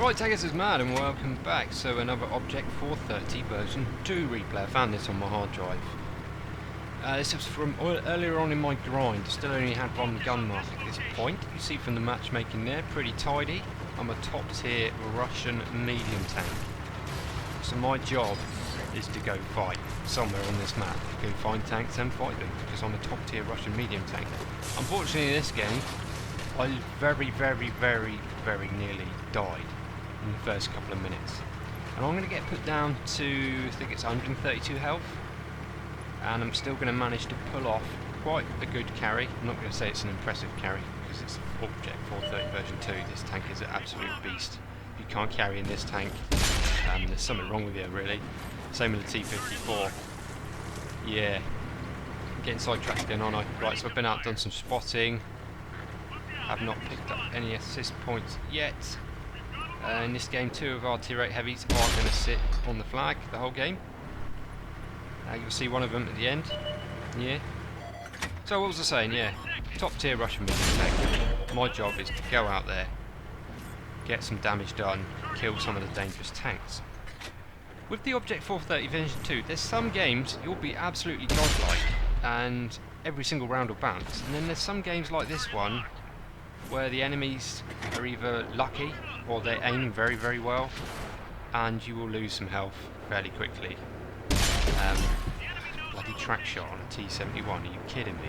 Right, Taggers is mad and welcome back. So another Object 430 version 2 replay. I found this on my hard drive. This was from earlier on in my grind. Still only had one gun mark at this point. You see from the matchmaking there, pretty tidy. I'm a top tier Russian medium tank. So my job is to go fight somewhere on this map. Go find tanks and fight them, because I'm a top tier Russian medium tank. Unfortunately in this game, I very nearly died in the first couple of minutes. And I'm going to get put down to, I think it's 132 health. And I'm still going to manage to pull off quite a good carry. I'm not going to say it's an impressive carry, because it's Object 430 version 2. This tank is an absolute beast. If you can't carry in this tank, there's something wrong with you, really. Same with the T-54. Yeah. Getting sidetracked again, aren't I? Right, so I've been out, done some spotting. Have not picked up any assist points yet. In this game, 2 of our tier 8 heavies are going to sit on the flag the whole game. You'll see one of them at the end. Yeah. So what was I saying? Yeah. Top tier Russian medium tank. My job is to go out there, get some damage done, kill some of the dangerous tanks. With the Object 430 version 2, there's some games you'll be absolutely godlike and every single round will bounce. And then there's some games like this one where the enemies are either lucky or they aim very well and you will lose some health fairly quickly. Bloody track shot on a T-71, are you kidding me?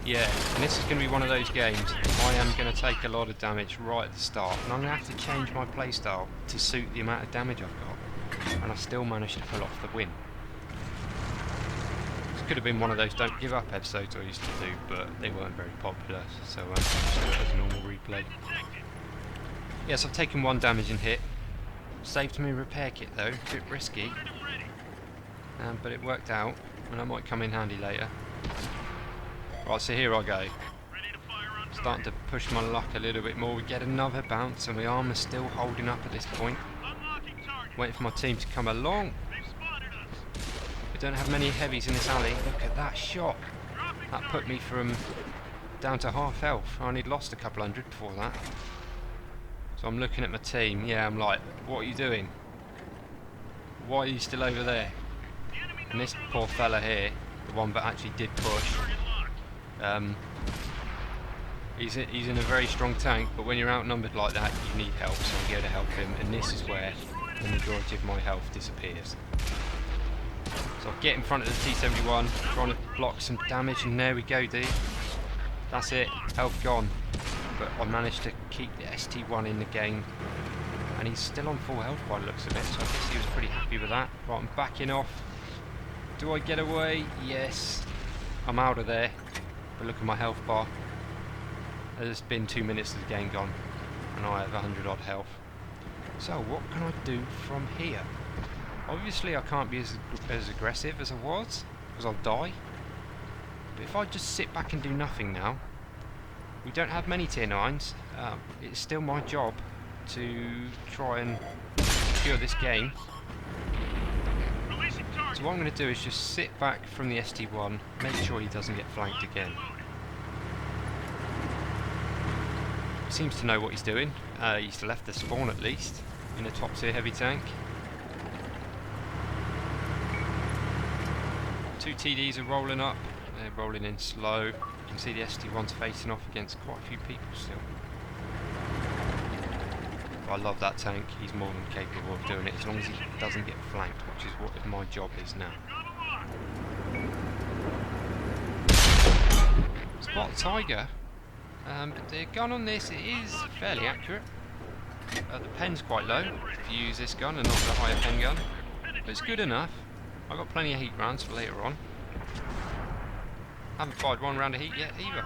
Yeah, and this is going to be one of those games I am going to take a lot of damage right at the start, and I'm going to have to change my playstyle to suit the amount of damage I've got, and I still managed to pull off the win. This could have been one of those don't give up episodes I used to do, but they weren't very popular, so just do it as a normal replay. Yes, I've taken 1 damaging hit. Saved me repair kit though, a bit risky. But it worked out, and that might come in handy later. Right, so here I go. Starting to push my luck a little bit more. We get another bounce, and my armor's still holding up at this point. Waiting for my team to come along. We don't have many heavies in this alley. Look at that shot. That put me from down to half health. I only lost a couple hundred before that. So I'm looking at my team. Yeah, I'm like, what are you doing? Why are you still over there? And this poor fella here, the one that actually did push, he's in a very strong tank, but when you're outnumbered like that, you need help, so I'm going to help him, and this is where the majority of my health disappears. So I'll get in front of the T-71, trying to block some damage, and there we go, dude. That's it, health gone. But I managed to keep the ST1 in the game, and he's still on full health by the looks of it, so I guess he was pretty happy with that. Right, I'm backing off. Do I get away? Yes. I'm out of there. But look at my health bar. There's been 2 minutes of the game gone, and I have 100 odd health. So what can I do from here? Obviously I can't be as aggressive as I was, because I'll die. But if I just sit back and do nothing now, we don't have many tier 9s. It's still my job to try and secure this game. So what I'm going to do is just sit back from the ST1, make sure he doesn't get flanked again. He seems to know what he's doing. He's left the spawn at least, in a top tier heavy tank. 2 TDs are rolling up, they're rolling in slow. You can see the ST1's facing off against quite a few people still. I love that tank, he's more than capable of doing it as long as he doesn't get flanked, which is what my job is now. Spot Tiger, but the gun on this is fairly accurate. The pen's quite low if you use this gun and not the higher pen gun, but it's good enough. I've got plenty of heat rounds for later on. Haven't fired 1 round of heat yet either.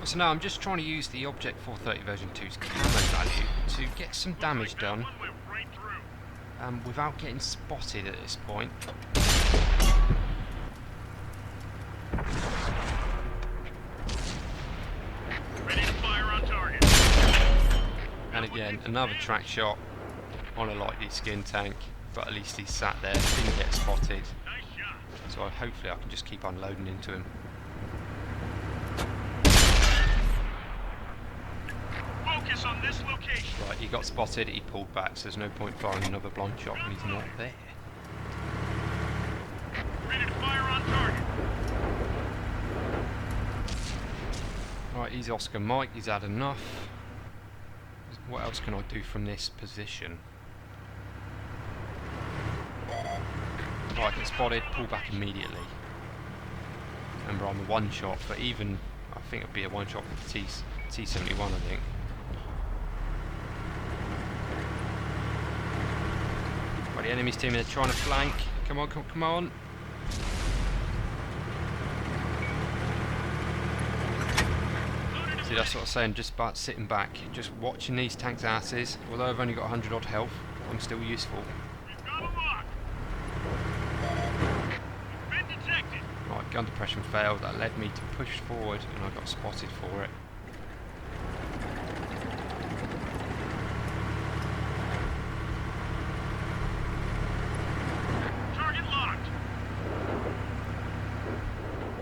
So now I'm just trying to use the Object 430 version 2's camo value to get some damage done without getting spotted at this point. Ready to fire on target. And again, another track shot on a lightly skinned tank, but at least he sat there, didn't get spotted. So hopefully I can just keep unloading into him. this location. Right, he got spotted, he pulled back, so there's no point firing another blind shot when he's not there. Ready to fire on target. Right, he's Oscar Mike, he's had enough. What else can I do from this position? Right, get spotted, pull back immediately. Remember, I'm a one shot, but even, I think it'd be a one shot for the T71, I think. Right, the enemy's team, they're trying to flank. Come on, come on. See, that's what I was saying, just about sitting back, just watching these tanks' asses. Although I've only got 100 odd health, I'm still useful. We've got a lock. Been detected. Right, gun depression failed, that led me to push forward and I got spotted for it. Target locked.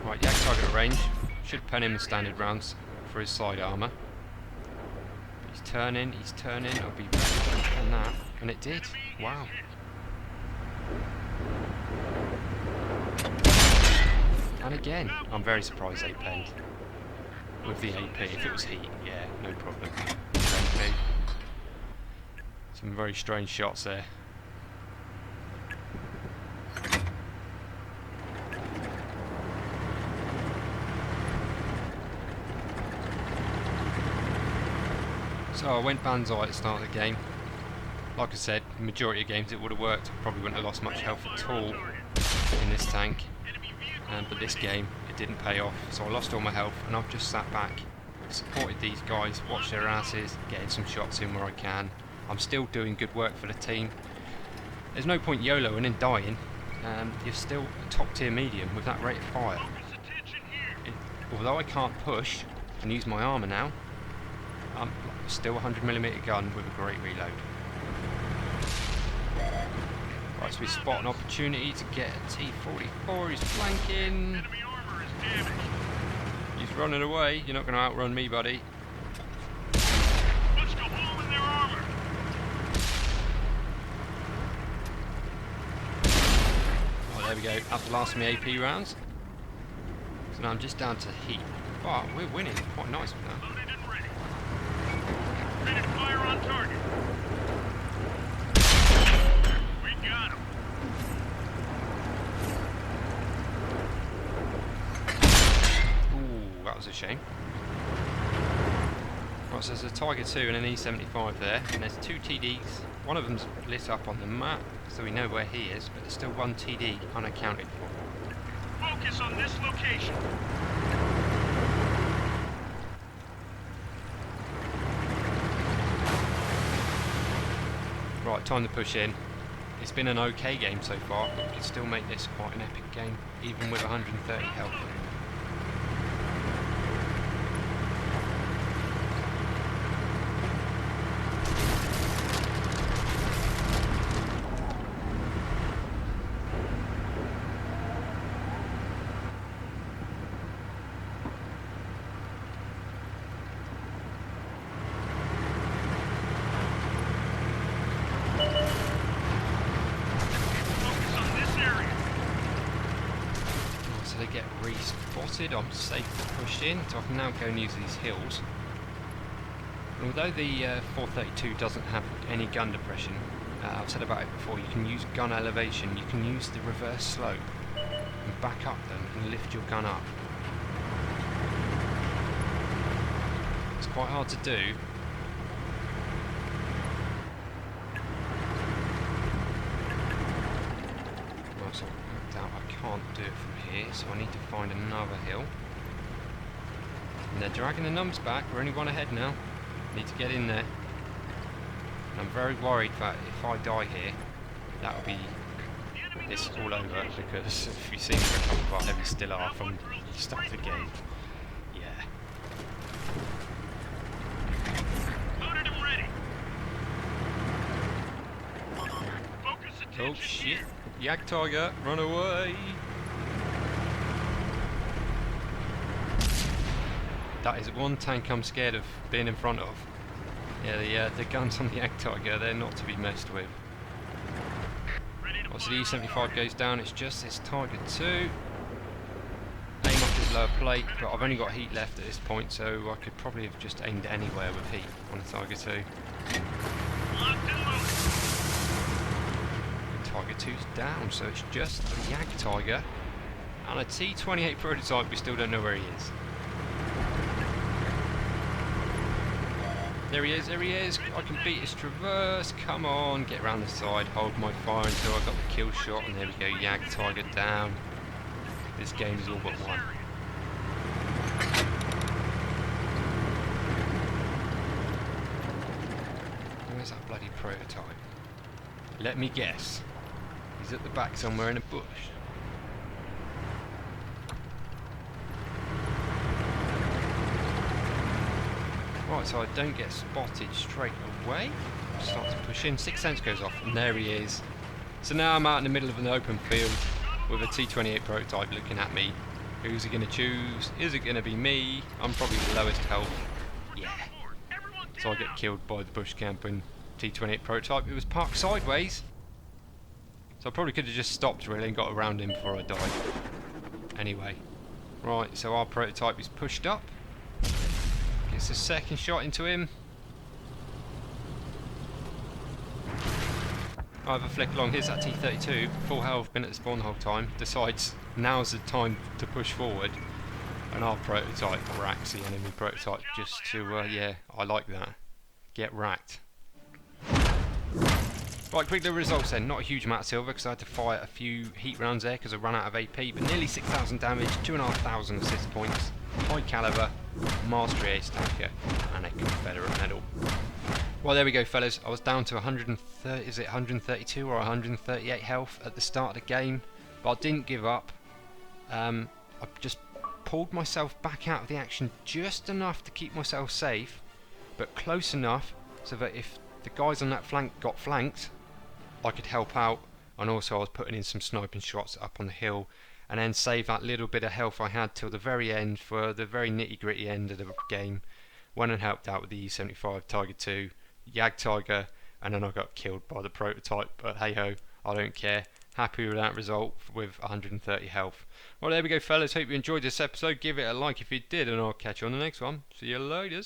Right, yak target at range. Should pen him with standard rounds for his side armour. He's turning, I'll be better than that. And it did. Wow. And again, I'm very surprised they penned with the AP. If it was heat, yeah, no problem. AP. Some very strange shots there. So I went banzai at the start of the game. Like I said, the majority of games it would have worked. Probably wouldn't have lost much health at all in this tank. But this game, it didn't pay off. So I lost all my health and I've just sat back, supported these guys, watched their asses, getting some shots in where I can. I'm still doing good work for the team. There's no point YOLOing and dying. You're still a top tier medium with that rate of fire. Although I can't push and use my armour now, I'm still a 100mm gun with a great reload. Right, so we spot an opportunity to get a T44. He's flanking. Enemy armor is damaged. He's running away. You're not going to outrun me, buddy. Punched a hole in their armor. Right, there we go. That last me AP rounds. So now I'm just down to heat. But we're winning. Quite nice with that. Loaded and ready. Ready to fire on target. We got him. Ooh, that was a shame. Right, so there's a Tiger 2 and an E75 there, and there's two TDs. One of them's lit up on the map, so we know where he is, but there's still one TD unaccounted for. Focus on this location. Right, time to push in. It's been an okay game so far, but we can still make this quite an epic game, even with 130 health. Focus on this area. So they get re-spotted, I'm safe to push in, so I can now go and use these hills. And although the 432 doesn't have any gun depression, I've said about it before, you can use gun elevation, you can use the reverse slope and back up them and lift your gun up. It's quite hard to do. Well, so I worked out I can't do it from here, so I need to find another hill. And they're dragging the numbers back, we're only one ahead now. Need to get in there. And I'm very worried that if I die here, that'll be this all over, because if you've seen a couple of our heavy still are from the start of the game. Yeah. Loaded and ready. Focus attention Oh shit. here. Yak Tiger, run away! That is one tank I'm scared of being in front of. Yeah, the guns on the Egg Tiger, they're not to be messed with. Ready to Once the fire on E75 goes down, it's just this Tiger 2. Aim up his lower plate, but I've only got heat left at this point, so I could probably have just aimed anywhere with heat on the Tiger 2. Locked and loaded. Tiger 2's down, so it's just the Yag Tiger and a T28 prototype. We still don't know where he is. There he is, I can beat his traverse, come on, get round the side, hold my fire until I got the kill shot, and there we go, Yag Tiger down. This game is all but won. Where's that bloody prototype? Let me guess. He's at the back somewhere in a bush. Right, so I don't get spotted straight away. Start to push in. 6th sense goes off, and there he is. So now I'm out in the middle of an open field with a T28 prototype looking at me. Who's he going to choose? Is it going to be me? I'm probably the lowest health. Yeah. So I get killed by the bush camping T28 prototype. It was parked sideways. So I probably could have just stopped really and got around him before I died. Anyway. Right, so our prototype is pushed up. Gets a second shot into him. I have a flick along. Here's that T32. Full health, been at the spawn the whole time. Decides now's the time to push forward. And our prototype racks the enemy prototype just to, yeah, I like that. Get racked. Right, quick little results then. Not a huge amount of silver because I had to fire a few heat rounds there because I ran out of AP, but nearly 6,000 damage, 2,500 assist points, high caliber, mastery ace tanker, and a Confederate medal. Well, there we go, fellas. I was down to 132 or 138 health at the start of the game, but I didn't give up. I just pulled myself back out of the action just enough to keep myself safe, but close enough so that if the guys on that flank got flanked, I could help out, and also I was putting in some sniping shots up on the hill and then save that little bit of health I had till the very end for the very nitty gritty end of the game. Went and helped out with the E75 Tiger 2, Yag Tiger, and then I got killed by the prototype, but hey ho, I don't care. Happy with that result with 130 health. Well, there we go, fellas. Hope you enjoyed this episode. Give it a like if you did, and I'll catch you on the next one. See you later.